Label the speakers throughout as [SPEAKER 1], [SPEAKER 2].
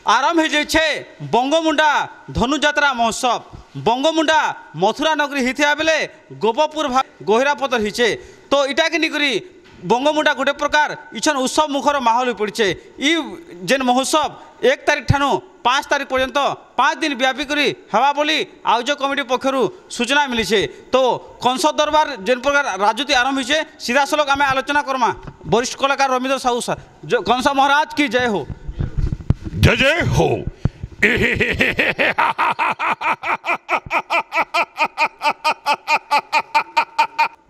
[SPEAKER 1] आरंभ हो जाए बंगमुंडा धनुजात्रा महोत्सव। बंगमुंडा मथुरा नगरी होता बेले गोपपुर गहिरापतर होचे। तो इटा के निकरी बंगमुंडा गोटे प्रकार इछन उत्सव मुखर माहौल पड़े। जेन महोत्सव 1 तारीख ठानु 5 तारीख पर्यंत 5 दिन व्यापी करी हवा बोली आयोजक कमिटी पक्षर सूचना मिली। तो कंस दरबार जेन प्रकार राजनीति आरंभ होचे सीधा सलख आम आलोचना करमा। वरिष्ठ कलाकार रवींद्र साहू सर, जो कंस महाराज की जय हो।
[SPEAKER 2] जय जय हो।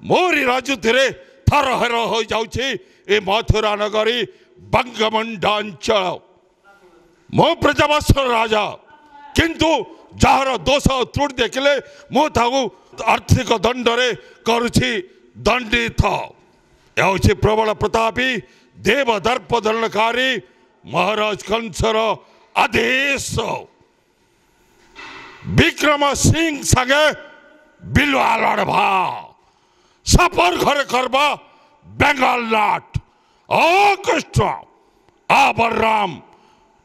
[SPEAKER 2] मोरी राजनीति रे थर हर हो जाउछि ए मथुरा नगरी बंगमुंडांचल। मो प्रजावत्सल राजा किंतु जार दोष त्रुटि देखले मो ताकू आर्थिक दंडरे करुछि दंडित। यह प्रबल प्रतापी देव दर्प धरणकारी महाराज कंसर आदेश। विक्रम सिंह संगे बिलवा लड़वा सफर घर करबा बेंगल नाट कृष्ण आबराम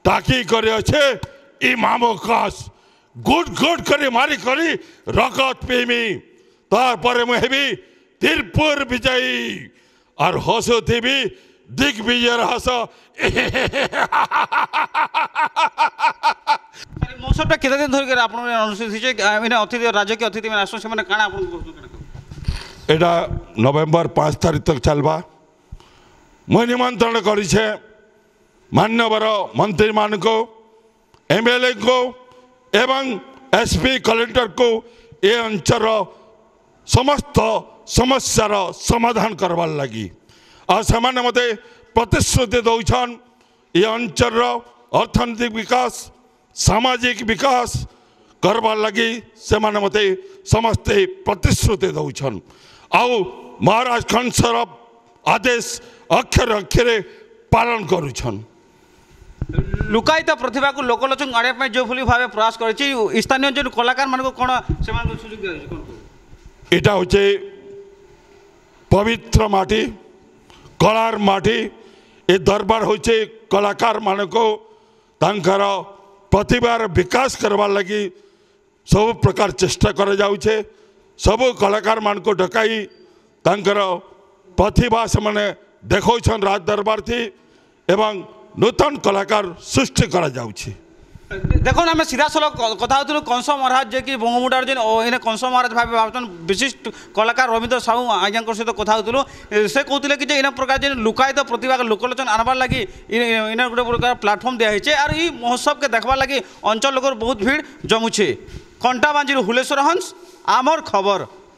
[SPEAKER 2] ताकी करे अच्छे इमामो कास गुड गुड करे मारी करी रगत पीमी तार पर मुहेबी तिरपुर विजयी और हसो थी दिग्विजय हस।
[SPEAKER 1] महोत्सव केते दिन धर कर आपन अनुष्ठित होइछे अतिथि राज्य के अतिथि मैंने आसो से माने काना आपन
[SPEAKER 2] एटा नवेम्बर 5 तारीख तक चलवा। मुझे निमंत्रण करिछे मान्यवर मंत्री मान को एमएलए को एवं एसपी कलेक्टर को ये अंचल समस्त समस्यार समाधान करवार लगी और से मते प्रतिश्रुति दौन ये अंचल अर्थनैतिक विकास सामाजिक विकास करवार लगी से मते समस्ते प्रतिश्रुति दौन आउ महाराज कंसर आदेश अक्षर अक्षरे पालन करुछन।
[SPEAKER 1] लुकायित प्रतिभा को लोकलोचन आने जो भली भाव प्रयास कर स्थानीय जो कलाकार मान को कौन से सुযোগ दिया
[SPEAKER 2] एटा होचे पवित्र माटी कलार माटी ए दरबार होचे कलाकार मान को तांकर प्रतिभार विकास करवार लगी सब प्रकार चेष्टा कर जाउछे। सब कलाकार मान को डकाई तांकर प्रतिभा से माने देखौछन राज दरबार थी एवं नूतन कलाकार सृष्टि करा जाउछी।
[SPEAKER 1] देखो ना सीधा सलख कथा होतु कंस महाराज जे कि बंगमुंडार जेन एने कंस महाराज भाव भावचन विशिष्ट कलाकार रवींद्र साहू आज्ञा सहित कथा होतु से कहते कि इन प्रकार जेन लुकायित प्रतिभा लोकलोचन आनबार लगी इन गोटे प्रकार प्लाटफर्म दिखाई और ये महोत्सव के देखबार लगी अंचल लोकर बहुत भीड़ जमुछे। कंटाबांजी हुलेश्वर हंस आमर खबर।